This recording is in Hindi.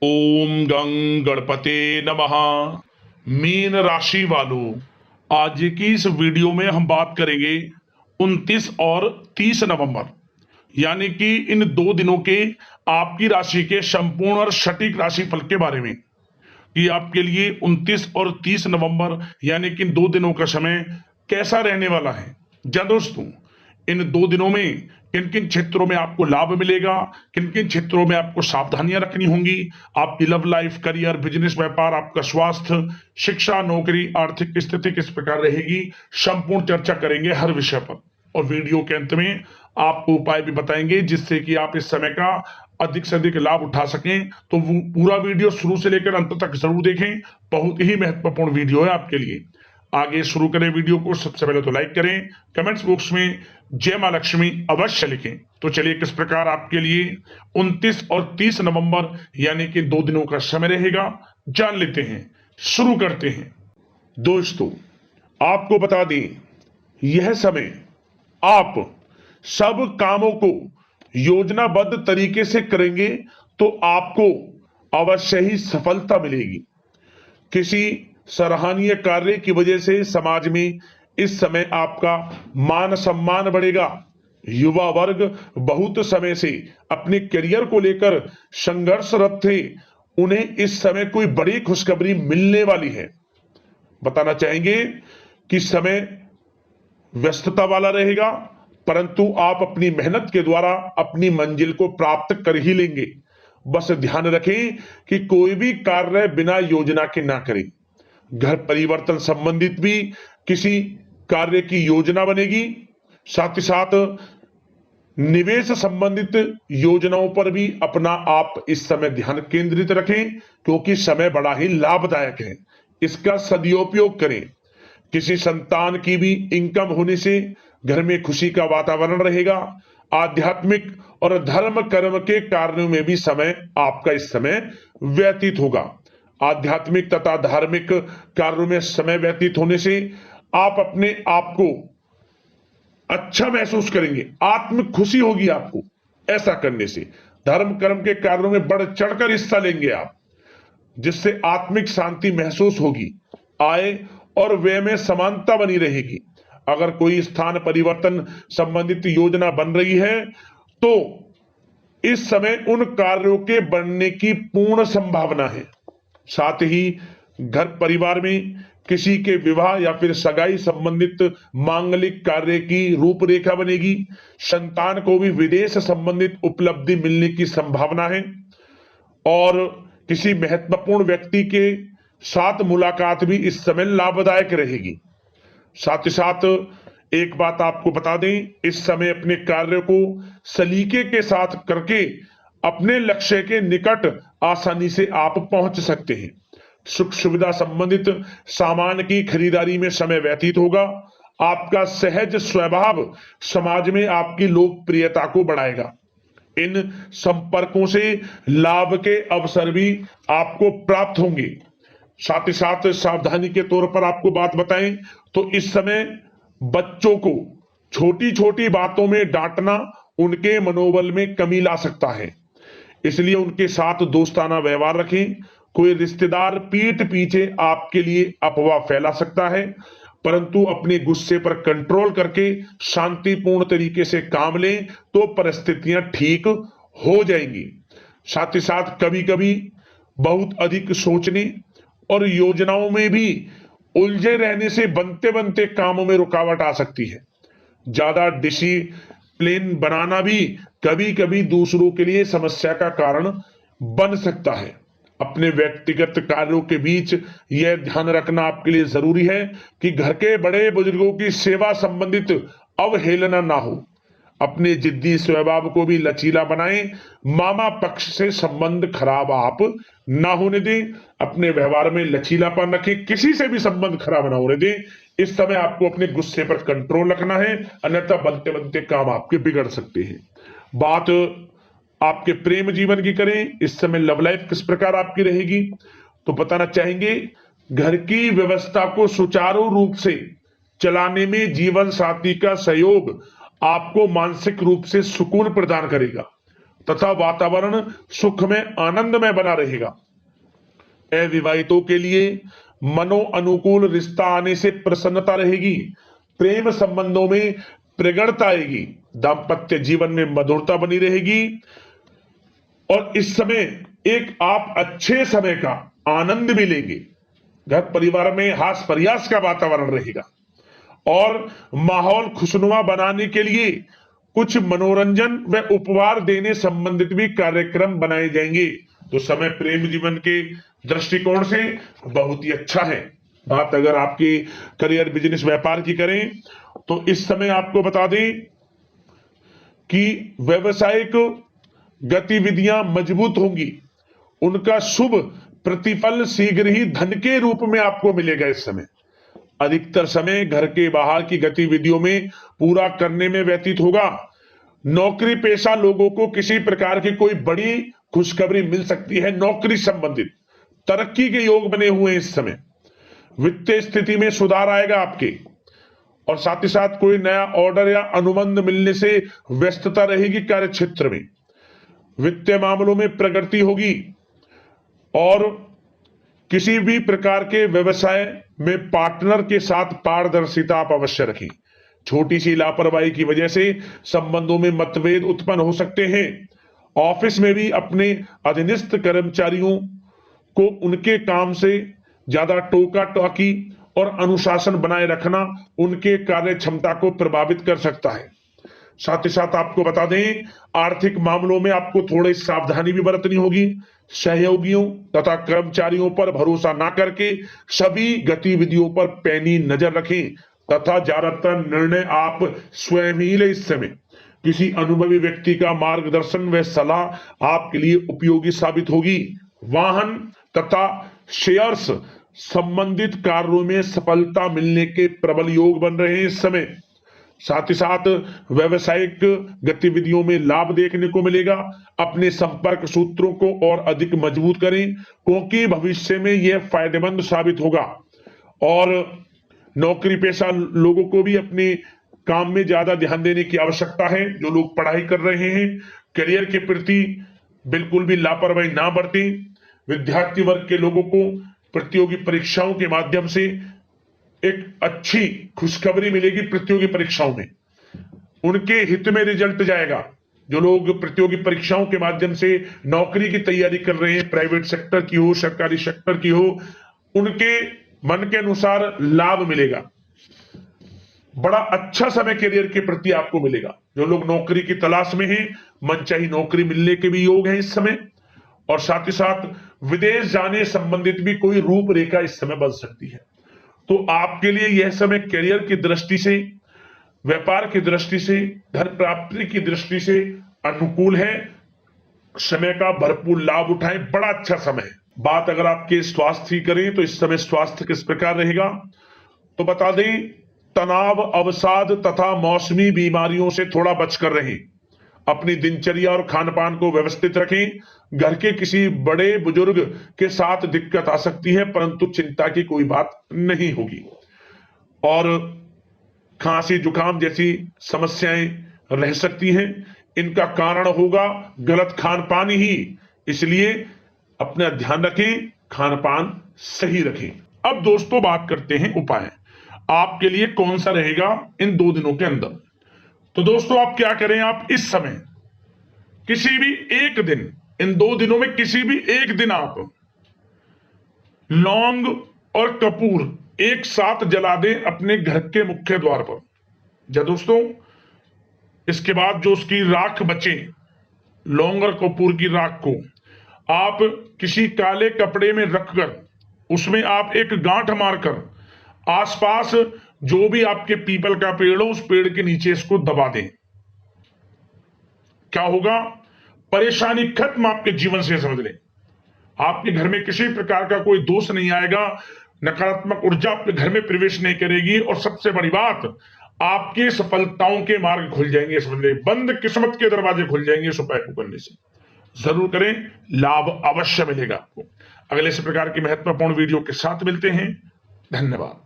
ओम गं गणपते नमः। मीन राशि वालों, आज की इस वीडियो में हम बात करेंगे 29 और 30 नवंबर यानी कि इन 2 दिनों के आपकी राशि के संपूर्ण और सटीक राशिफल के बारे में कि आपके लिए 29 और 30 नवंबर यानी कि इन 2 दिनों का समय कैसा रहने वाला है। जा दोस्तों, इन 2 दिनों में किन किन क्षेत्रों में आपको लाभ मिलेगा, किन किन क्षेत्रों में आपको सावधानियां रखनी होंगी, आपकी लव लाइफ, करियर, बिजनेस, व्यापार, आपका स्वास्थ्य, शिक्षा, नौकरी, आर्थिक स्थिति किस प्रकार रहेगी, संपूर्ण चर्चा करेंगे हर विषय पर। और वीडियो के अंत में आपको उपाय भी बताएंगे जिससे कि आप इस समय का अधिक से अधिक लाभ उठा सकें। तो वो पूरा वीडियो शुरू से लेकर अंत तक जरूर देखें, बहुत ही महत्वपूर्ण वीडियो है आपके लिए। आगे शुरू करें वीडियो को, सबसे पहले तो लाइक करें, कमेंट्स बॉक्स में जय मां लक्ष्मी अवश्य लिखें। तो चलिए किस प्रकार आपके लिए 29 और 30 नवंबर यानी कि 2 दिनों का समय रहेगा जान लेते हैं। शुरू करते हैं। दोस्तों, आपको बता दें, यह समय आप सब कामों को योजनाबद्ध तरीके से करेंगे तो आपको अवश्य ही सफलता मिलेगी। किसी सराहनीय कार्य की वजह से समाज में इस समय आपका मान सम्मान बढ़ेगा। युवा वर्ग बहुत समय से अपने करियर को लेकर संघर्षरत थे, उन्हें इस समय कोई बड़ी खुशखबरी मिलने वाली है। बताना चाहेंगे कि समय व्यस्तता वाला रहेगा, परंतु आप अपनी मेहनत के द्वारा अपनी मंजिल को प्राप्त कर ही लेंगे। बस ध्यान रखें कि कोई भी कार्य बिना योजना के ना करें। घर परिवर्तन संबंधित भी किसी कार्य की योजना बनेगी। साथ ही साथ निवेश संबंधित योजनाओं पर भी अपना आप इस समय ध्यान केंद्रित रखें, क्योंकि समय बड़ा ही लाभदायक है। इसका सदुपयोग करें। किसी संतान की भी इनकम होने से घर में खुशी का वातावरण रहेगा। आध्यात्मिक और धर्म कर्म के कार्यों में भी समय आपका इस समय व्यतीत होगा। आध्यात्मिक तथा धार्मिक कार्यों में समय व्यतीत होने से आप अपने आप को अच्छा महसूस करेंगे, आत्म खुशी होगी आपको। ऐसा करने से धर्म कर्म के कार्यों में बढ़ चढ़कर हिस्सा लेंगे आप, जिससे आत्मिक शांति महसूस होगी। आय और व्यय में समानता बनी रहेगी। अगर कोई स्थान परिवर्तन संबंधित योजना बन रही है तो इस समय उन कार्यों के बनने की पूर्ण संभावना है। साथ ही घर परिवार में किसी के विवाह या फिर सगाई संबंधित मांगलिक कार्य की रूपरेखा बनेगी। संतान को भी विदेश संबंधित उपलब्धि मिलने की संभावना है और किसी महत्वपूर्ण व्यक्ति के साथ मुलाकात भी इस समय लाभदायक रहेगी। साथ ही साथ एक बात आपको बता दें, इस समय अपने कार्य को सलीके के साथ करके अपने लक्ष्य के निकट आसानी से आप पहुंच सकते हैं। सुख सुविधा संबंधित सामान की खरीदारी में समय व्यतीत होगा। आपका सहज स्वभाव समाज में आपकी लोकप्रियता को बढ़ाएगा। इन संपर्कों से लाभ के अवसर भी आपको प्राप्त होंगे। साथ ही साथ सावधानी के तौर पर आपको बात बताएं तो इस समय बच्चों को छोटी छोटी बातों में डांटना उनके मनोबल में कमी ला सकता है, इसलिए उनके साथ दोस्ताना व्यवहार रखें। कोई रिश्तेदार पीठ पीछे आपके लिए अफवाह फैला सकता है, परंतु अपने गुस्से पर कंट्रोल करके शांतिपूर्ण तरीके से काम लें तो परिस्थितियां ठीक हो जाएंगी। साथ ही साथ कभी कभी बहुत अधिक सोचने और योजनाओं में भी उलझे रहने से बनते बनते कामों में रुकावट आ सकती है। ज्यादा डिसिप्लिन बनाना भी कभी कभी दूसरों के लिए समस्या का कारण बन सकता है। अपने व्यक्तिगत कार्यों के बीच यह ध्यान रखना आपके लिए जरूरी है कि घर के बड़े बुजुर्गों की सेवा संबंधित अवहेलना ना हो। अपने जिद्दी स्वभाव को भी लचीला बनाएं। मामा पक्ष से संबंध खराब आप ना होने दें। अपने व्यवहार में लचीलापन रखें, किसी से भी संबंध खराब ना होने दें। इस समय आपको अपने गुस्से पर कंट्रोल रखना है, अन्यथा बनते बनते काम आपके बिगड़ सकते हैं। बात आपके प्रेम जीवन की करें, इस समय लव लाइफ किस प्रकार आपकी रहेगी तो बताना चाहेंगे, घर की व्यवस्था को सुचारू रूप से चलाने में जीवन साथी का सहयोग आपको मानसिक रूप से सुकून प्रदान करेगा। तथा वातावरण सुख में आनंद में बना रहेगा। अविवाहितों के लिए मनो अनुकूल रिश्ता आने से प्रसन्नता रहेगी। प्रेम संबंधों में प्रगाढ़ता आएगी। दाम्पत्य जीवन में मधुरता बनी रहेगी और इस समय एक आप अच्छे समय का आनंद भी लेंगे। घर परिवार में हास प्रयास का वातावरण रहेगा और माहौल खुशनुमा बनाने के लिए कुछ मनोरंजन व उपहार देने संबंधित भी कार्यक्रम बनाए जाएंगे। तो समय प्रेम जीवन के दृष्टिकोण से बहुत ही अच्छा है। बात अगर आपके करियर बिजनेस व्यापार की करें तो इस समय आपको बता दें कि व्यवसायिक गतिविधियां मजबूत होंगी। उनका शुभ प्रतिफल शीघ्र ही धन के रूप में आपको मिलेगा। इस समय अधिकतर समय घर के बाहर की गतिविधियों में पूरा करने में व्यतीत होगा। नौकरी पेशा लोगों को किसी प्रकार की कोई बड़ी खुशखबरी मिल सकती है। नौकरी संबंधित तरक्की के योग बने हुए हैं। इस समय वित्तीय स्थिति में सुधार आएगा आपके और साथ ही साथ कोई नया ऑर्डर या अनुबंध मिलने से व्यस्तता रहेगी। कार्य क्षेत्र में वित्तीय मामलों में प्रगति होगी और किसी भी प्रकार के व्यवसाय में पार्टनर के साथ पारदर्शिता आप अवश्य रखें। छोटी सी लापरवाही की वजह से संबंधों में मतभेद उत्पन्न हो सकते हैं। ऑफिस में भी अपने अधीनस्थ कर्मचारियों को उनके काम से ज्यादा टोका टाकी और अनुशासन बनाए रखना उनके कार्य क्षमता को प्रभावित कर सकता है। साथ ही साथ आपको बता दें आर्थिक मामलों में आपको थोड़ी सावधानी भी बरतनी होगी। सहयोगियों तथा कर्मचारियों पर भरोसा ना करके सभी गतिविधियों पर पैनी नजर रखें तथा ज्यादातर निर्णय आप स्वयं ही लें। इस समय किसी अनुभवी व्यक्ति का मार्गदर्शन व सलाह आपके लिए उपयोगी साबित होगी। वाहन तथा शेयर्स संबंधित कार्यों में सफलता मिलने के प्रबल योग बन रहे हैं इस समय। साथ ही साथ व्यवसायिक गतिविधियों में लाभ देखने को मिलेगा। अपने संपर्क सूत्रों को और अधिक मजबूत करें क्योंकि भविष्य में यह फायदेमंद साबित होगा। और नौकरी पेशा लोगों को भी अपने काम में ज्यादा ध्यान देने की आवश्यकता है। जो लोग पढ़ाई कर रहे हैं करियर के प्रति बिल्कुल भी लापरवाही ना बरतें। विद्यार्थी वर्ग के लोगों को प्रतियोगी परीक्षाओं के माध्यम से एक अच्छी खुशखबरी मिलेगी। प्रतियोगी परीक्षाओं में उनके हित में रिजल्ट जाएगा। जो लोग प्रतियोगी परीक्षाओं के माध्यम से नौकरी की तैयारी कर रहे हैं, प्राइवेट सेक्टर की हो सरकारी सेक्टर की हो, उनके मन के अनुसार लाभ मिलेगा। बड़ा अच्छा समय करियर के प्रति आपको मिलेगा। जो लोग नौकरी की तलाश में हैं मनचाही नौकरी मिलने के भी योग हैं इस समय। और साथ ही साथ विदेश जाने संबंधित भी कोई रूपरेखा इस समय बन सकती है। तो आपके लिए यह समय करियर की दृष्टि से, व्यापार की दृष्टि से, धन प्राप्ति की दृष्टि से अनुकूल है। समय का भरपूर लाभ उठाएं, बड़ा अच्छा समय है। बात अगर आपके स्वास्थ्य की करें तो इस समय स्वास्थ्य किस प्रकार रहेगा तो बता दें तनाव, अवसाद तथा मौसमी बीमारियों से थोड़ा बचकर रहें। अपनी दिनचर्या और खान पान को व्यवस्थित रखें। घर के किसी बड़े बुजुर्ग के साथ दिक्कत आ सकती है परंतु चिंता की कोई बात नहीं होगी। और खांसी जुकाम जैसी समस्याएं रह सकती हैं। इनका कारण होगा गलत खान पान ही। इसलिए अपना ध्यान रखें, खान पान सही रखें। अब दोस्तों बात करते हैं उपाय आपके लिए कौन सा रहेगा इन 2 दिनों के अंदर। तो दोस्तों आप क्या करें, आप इस समय किसी भी एक दिन, इन 2 दिनों में किसी भी एक दिन आप लौंग और कपूर एक साथ जला दें अपने घर के मुख्य द्वार पर। जब दोस्तों इसके बाद जो उसकी राख बचे, लौंग और कपूर की राख को आप किसी काले कपड़े में रखकर उसमें आप एक गांठ मारकर आसपास जो भी आपके पीपल का पेड़ हो उस पेड़ के नीचे इसको दबा दें। क्या होगा, परेशानी खत्म आपके जीवन से। समझ लें आपके घर में किसी प्रकार का कोई दोष नहीं आएगा, नकारात्मक ऊर्जा आपके घर में प्रवेश नहीं करेगी और सबसे बड़ी बात आपकी सफलताओं के मार्ग खुल जाएंगे। समझ लें बंद किस्मत के दरवाजे खुल जाएंगे इस उपाय को करने से। जरूर करें, लाभ अवश्य मिलेगा आपको। अगले इस प्रकार की महत्वपूर्ण वीडियो के साथ मिलते हैं। धन्यवाद।